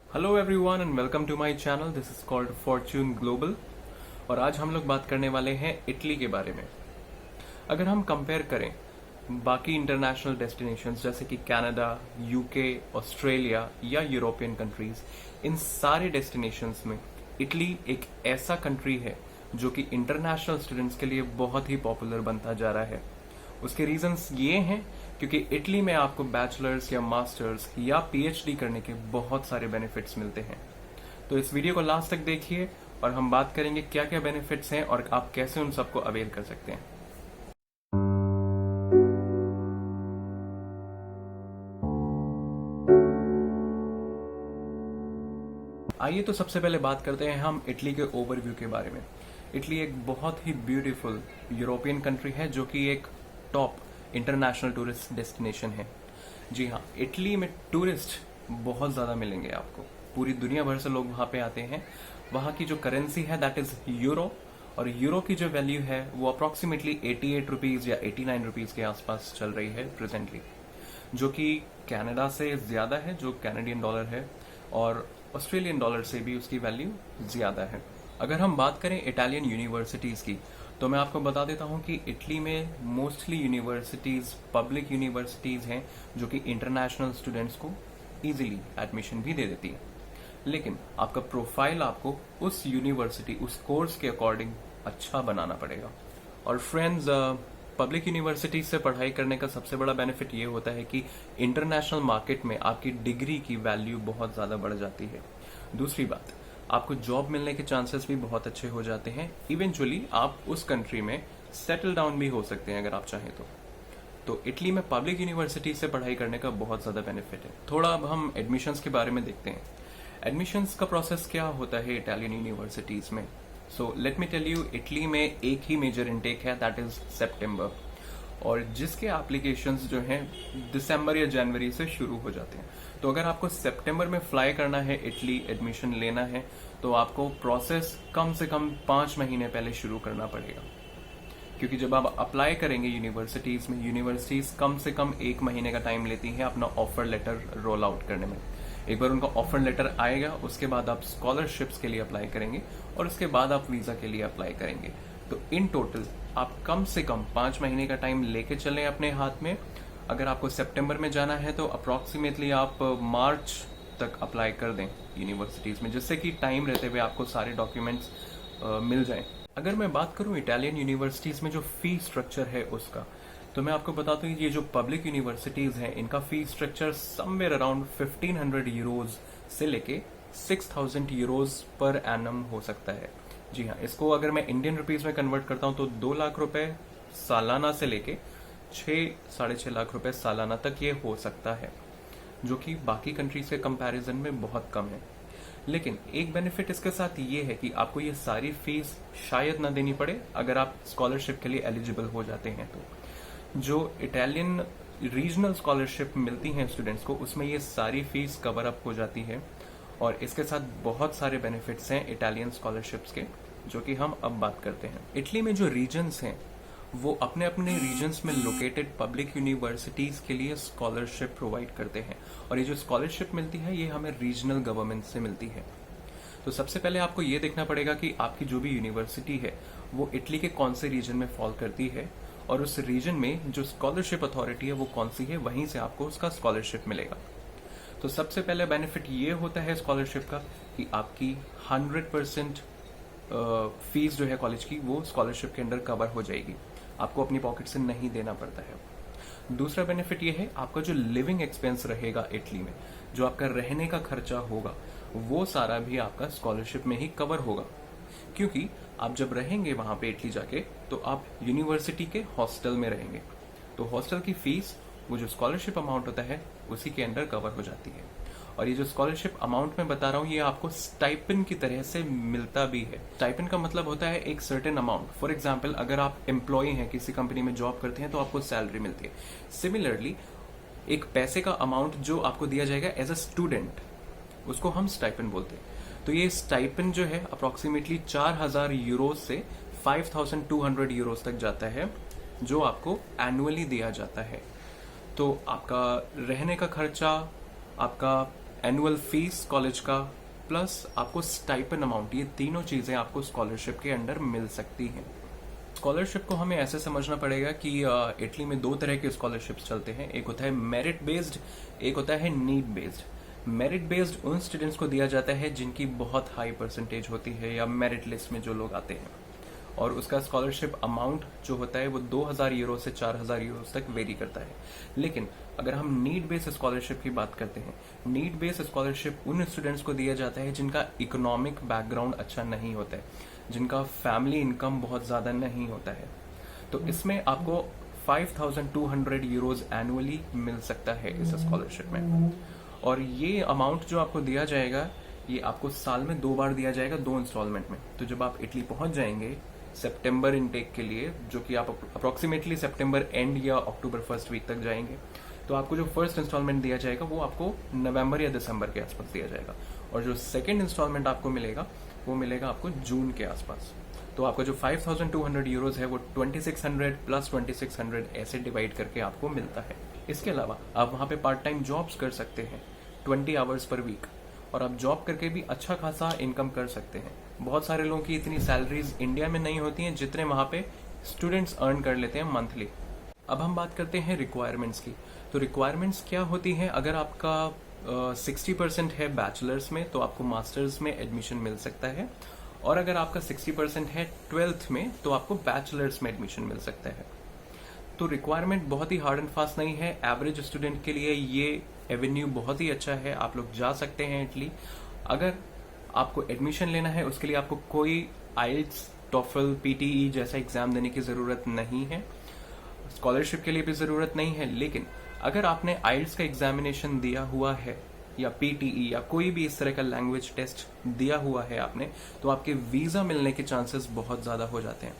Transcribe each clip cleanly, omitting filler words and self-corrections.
Hello everyone and welcome to my channel. This is called Fortune Global और आज हम लोग बात करने वाले हैं इटली के बारे में। अगर हम कंपेयर करें बाकी इंटरनेशनल डेस्टिनेशंस जैसे कि कनाडा, यूके, ऑस्ट्रेलिया या यूरोपियन कंट्रीज, इन सारे डेस्टिनेशंस में इटली एक ऐसा कंट्री है जो कि इंटरनेशनल स्टूडेंट्स के लिए बहुत ही पॉपुलर बनता जा रहा है। उसके रीजंस ये हैं क्योंकि इटली में आपको बैचलर्स या मास्टर्स या पीएचडी करने के बहुत सारे बेनिफिट्स मिलते हैं। तो इस वीडियो को लास्ट तक देखिए और हम बात करेंगे क्या क्या बेनिफिट्स हैं और आप कैसे उन सबको अवेल कर सकते हैं। आइए तो सबसे पहले बात करते हैं हम इटली के ओवरव्यू के बारे में। इटली एक बहुत ही ब्यूटीफुल यूरोपियन कंट्री है जो कि एक टॉप इंटरनेशनल टूरिस्ट डेस्टिनेशन है। जी हाँ, इटली में टूरिस्ट बहुत ज़्यादा मिलेंगे आपको। पूरी दुनिया भर से लोग वहाँ पे आते हैं। वहाँ की जो करेंसी है दैट इज़ यूरो, और यूरो की जो वैल्यू है वो अप्रॉक्सीमेटली 88 रुपीज़ या 89 रुपीज़ के आसपास चल रही है प्रेजेंटली, जो कि कनाडा से ज़्यादा है, जो कैनेडियन डॉलर है, और ऑस्ट्रेलियन डॉलर से भी उसकी वैल्यू ज़्यादा है। अगर हम बात करें इटालियन यूनिवर्सिटीज़ की, तो मैं आपको बता देता हूं कि इटली में मोस्टली यूनिवर्सिटीज़ पब्लिक यूनिवर्सिटीज़ हैं जो कि इंटरनेशनल स्टूडेंट्स को इजीली एडमिशन भी दे देती है। लेकिन आपका प्रोफाइल आपको उस यूनिवर्सिटी, उस कोर्स के अकॉर्डिंग अच्छा बनाना पड़ेगा। और फ्रेंड्स, पब्लिक यूनिवर्सिटी से पढ़ाई करने का सबसे बड़ा बेनिफिट ये होता है कि इंटरनेशनल मार्केट में आपकी डिग्री की वैल्यू बहुत ज़्यादा बढ़ जाती है। दूसरी बात, आपको जॉब मिलने के चांसेस भी बहुत अच्छे हो जाते हैं। इवेंचुअली आप उस कंट्री में सेटल डाउन भी हो सकते हैं अगर आप चाहें तो इटली में पब्लिक यूनिवर्सिटी से पढ़ाई करने का बहुत ज़्यादा बेनिफिट है। थोड़ा अब हम एडमिशन्स के बारे में देखते हैं। एडमिशन्स का प्रोसेस क्या होता है इटालियन यूनिवर्सिटीज़ में। So let me tell you, Italy में एक ही मेजर इनटेक है दैट इज सितंबर, और जिसके एप्लीकेशंस जो हैं दिसंबर या जनवरी से शुरू हो जाते हैं। तो अगर आपको सितंबर में फ्लाई करना है, इटली एडमिशन लेना है, तो आपको प्रोसेस कम से कम 5 महीने पहले शुरू करना पड़ेगा। क्योंकि जब आप अप्लाई करेंगे यूनिवर्सिटीज में, यूनिवर्सिटीज कम से कम 1 महीने का टाइम लेती हैं अपना ऑफर लेटर रोल आउट करने में। एक बार उनका ऑफर लेटर आएगा, उसके बाद आप स्कॉलरशिप्स के लिए अप्लाई करेंगे और उसके बाद आप वीजा के लिए अप्लाई करेंगे। तो इन टोटल आप कम से कम 5 महीने का टाइम लेके चलें अपने हाथ में। अगर आपको सितंबर में जाना है तो अप्रॉक्सीमेटली आप मार्च तक अप्लाई कर दें यूनिवर्सिटीज में, जिससे कि टाइम रहते हुए आपको सारे डॉक्यूमेंट्स मिल जाएं। अगर मैं बात करूं इटालियन यूनिवर्सिटीज में जो फी स्ट्रक्चर है उसका, तो मैं आपको बताता हूँ ये जो पब्लिक यूनिवर्सिटीज हैं इनका fee structure somewhere around 1500 euros से लेके 6000 यूरोज पर एनम हो सकता है। जी हाँ, इसको अगर मैं इंडियन रुपीज में कन्वर्ट करता हूँ तो 2 लाख रुपए सालाना से लेके 6-6.5 लाख रुपए सालाना तक ये हो सकता है, जो कि बाकी कंट्रीज के कंपैरिजन में बहुत कम है। लेकिन एक बेनिफिट इसके साथ ये है कि आपको ये सारी फीस शायद ना देनी पड़े अगर आप स्कॉलरशिप के लिए एलिजिबल हो जाते हैं। तो जो इटालियन रीजनल स्कॉलरशिप मिलती हैं स्टूडेंट्स को, उसमें ये सारी फीस कवर अप हो जाती है। और इसके साथ बहुत सारे बेनिफिट्स हैं इटालियन स्कॉलरशिप्स के, जो कि हम अब बात करते हैं। इटली में जो रीजन्स हैं वो अपने अपने रीजन्स में लोकेटेड पब्लिक यूनिवर्सिटीज के लिए स्कॉलरशिप प्रोवाइड करते हैं, और ये जो स्कॉलरशिप मिलती है ये हमें रीजनल गवर्नमेंट से मिलती है। तो सबसे पहले आपको ये देखना पड़ेगा कि आपकी जो भी यूनिवर्सिटी है वो इटली के कौन से रीजन में फॉल करती है, और उस रीजन में जो स्कॉलरशिप अथॉरिटी है वो कौन सी है, वहीं से आपको उसका स्कॉलरशिप मिलेगा। तो सबसे पहले बेनिफिट ये होता है स्कॉलरशिप का कि आपकी 100% फीस जो है कॉलेज की वो स्कॉलरशिप के अंडर कवर हो जाएगी, आपको अपनी पॉकेट से नहीं देना पड़ता है। दूसरा बेनिफिट ये है, आपका जो लिविंग एक्सपेंस रहेगा इटली में, जो आपका रहने का खर्चा होगा, वो सारा भी आपका स्कॉलरशिप में ही कवर होगा। क्योंकि आप जब रहेंगे वहां पे इटली जाके, तो आप यूनिवर्सिटी के हॉस्टल में रहेंगे, तो हॉस्टल की फीस वो जो स्कॉलरशिप अमाउंट होता है उसी के अंडर कवर हो जाती है। और ये जो स्कॉलरशिप अमाउंट मैं बता रहा हूँ ये आपको स्टाइपेंड की तरह से मिलता भी है। स्टाइपेंड का मतलब होता है एक सर्टेन अमाउंट। फॉर एग्जांपल, अगर आप एम्प्लॉय हैं, किसी कंपनी में जॉब करते हैं, तो आपको सैलरी मिलती है। सिमिलरली एक पैसे का अमाउंट जो आपको दिया जाएगा एज अ स्टूडेंट, उसको हम स्टाइपेंड बोलते हैं। तो ये स्टाइपेंड जो है अप्रोक्सीमेटली 4000 यूरोज से 5200 यूरोज तक जाता है, जो आपको एनुअली दिया जाता है। तो आपका रहने का खर्चा, आपका एनुअल फीस कॉलेज का, प्लस आपको स्टाइपेंड अमाउंट, ये तीनों चीजें आपको स्कॉलरशिप के अंडर मिल सकती हैं। स्कॉलरशिप को हमें ऐसे समझना पड़ेगा कि इटली में दो तरह के स्कॉलरशिप्स चलते हैं। एक होता है मेरिट बेस्ड, एक होता है नीड बेस्ड। मेरिट बेस्ड उन स्टूडेंट्स को दिया जाता है जिनकी बहुत हाई परसेंटेज होती है या मेरिट लिस्ट में जो लोग आते हैं, और उसका स्कॉलरशिप अमाउंट जो होता है वो 2000 यूरो से 4000 यूरो तक वेरी करता है। लेकिन अगर हम नीड बेस्ड स्कॉलरशिप की बात करते हैं, नीड बेस्ड स्कॉलरशिप उन स्टूडेंट्स को दिया जाता है जिनका इकोनॉमिक बैकग्राउंड अच्छा नहीं होता है, जिनका फैमिली इनकम बहुत ज्यादा नहीं होता है। तो इसमें आपको 5200 यूरोज एनुअली मिल सकता है इस स्कॉलरशिप में। और ये अमाउंट जो आपको दिया जाएगा, ये आपको साल में 2 बार दिया जाएगा, 2 इंस्टॉलमेंट में। तो जब आप इटली पहुंच जाएंगे सितंबर इनटेक के लिए, जो कि आप अप्रोक्सीमेटली सितंबर एंड या अक्टूबर फर्स्ट वीक तक जाएंगे, तो आपको जो फर्स्ट इंस्टॉलमेंट दिया जाएगा वो आपको नवंबर या दिसंबर के आसपास दिया जाएगा, और जो सेकंड इंस्टॉलमेंट आपको मिलेगा वो मिलेगा आपको जून के आसपास। तो आपका जो 5200 यूरोज है वो 2600 प्लस 2600 ऐसे डिवाइड करके आपको मिलता है। इसके अलावा आप वहां पे पार्ट टाइम जॉब्स कर सकते हैं 20 आवर्स पर वीक, और आप जॉब करके भी अच्छा खासा इनकम कर सकते हैं। बहुत सारे लोगों की इतनी सैलरीज इंडिया में नहीं होती हैं जितने वहां पे स्टूडेंट्स अर्न कर लेते हैं मंथली। अब हम बात करते हैं रिक्वायरमेंट्स की। तो रिक्वायरमेंट्स क्या होती हैं? अगर आपका 60% है बैचलर्स में तो आपको मास्टर्स में एडमिशन मिल सकता है, और अगर आपका 60% है 12th में तो आपको बैचलर्स में एडमिशन मिल सकता है। तो रिक्वायरमेंट बहुत ही हार्ड एंड फास्ट नहीं है। एवरेज स्टूडेंट के लिए ये एवेन्यू बहुत ही अच्छा है, आप लोग जा सकते हैं इटली। अगर आपको एडमिशन लेना है उसके लिए आपको कोई आइल्स, टॉफल, पीटीई जैसा एग्जाम देने की जरूरत नहीं है, स्कॉलरशिप के लिए भी जरूरत नहीं है। लेकिन अगर आपने आइल्स का एग्जामिनेशन दिया हुआ है या पीटीई या कोई भी इस तरह का लैंग्वेज टेस्ट दिया हुआ है आपने, तो आपके वीजा मिलने के चांसेस बहुत ज्यादा हो जाते हैं।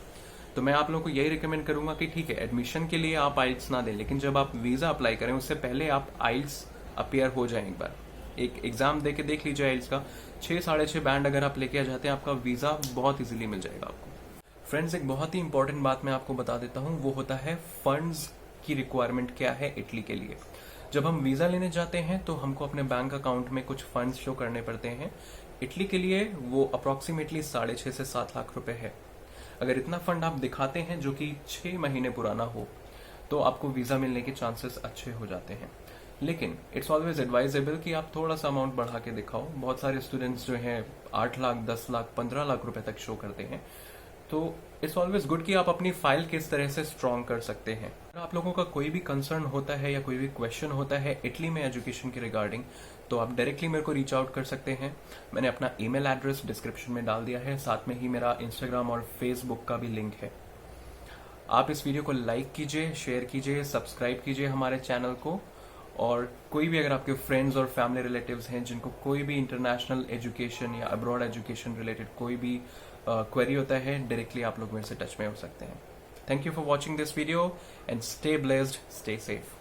तो मैं आप लोगों को यही रिकमेंड करूंगा कि ठीक है, एडमिशन के लिए आप आइल्स ना दें, लेकिन जब आप वीजा अप्लाई करें उससे पहले आप आइल्स अपियर हो जाएं, एक बार एक एग्जाम दे के देख लीजिए आइल्स का। 6 साढ़े 6 बैंड अगर आप लेके आ जाते हैं, आपका वीजा बहुत इजीली मिल जाएगा आपको। फ्रेंड्स, एक बहुत ही इंपॉर्टेंट बात मैं आपको बता देता हूं, वो होता है फंड्स की रिक्वायरमेंट क्या है इटली के लिए। जब हम वीजा लेने जाते हैं तो हमको अपने बैंक अकाउंट में कुछ फंड्स शो करने पड़ते हैं। इटली के लिए वो अप्रोक्सीमेटली 6.5 से 7 लाख रुपए है। अगर इतना फंड आप दिखाते हैं जो कि 6 महीने पुराना हो, तो आपको वीजा मिलने के चांसेस अच्छे हो जाते हैं। लेकिन इट्स ऑलवेज एडवाइजेबल कि आप थोड़ा सा अमाउंट बढ़ा के दिखाओ। बहुत सारे स्टूडेंट्स जो हैं 8 लाख, 10 लाख, 15 लाख रुपए तक शो करते हैं। तो इट्स ऑलवेज गुड कि आप अपनी फाइल किस तरह से स्ट्रॉन्ग कर सकते हैं। अगर आप लोगों का कोई भी कंसर्न होता है या कोई भी क्वेश्चन होता है इटली में एजुकेशन के रिगार्डिंग, तो आप डायरेक्टली मेरे को रीच आउट कर सकते हैं। मैंने अपना ईमेल एड्रेस डिस्क्रिप्शन में डाल दिया है, साथ में ही मेरा इंस्टाग्राम और फेसबुक का भी लिंक है। आप इस वीडियो को लाइक कीजिए, शेयर कीजिए, सब्सक्राइब कीजिए हमारे चैनल को, और कोई भी अगर आपके फ्रेंड्स और फैमिली रिलेटिव्स हैं जिनको कोई भी इंटरनेशनल एजुकेशन या अब्रॉड एजुकेशन रिलेटेड कोई भी क्वेरी होता है, डायरेक्टली आप लोग मेरे से टच में हो सकते हैं। Thank you for watching this video and stay blessed, stay safe.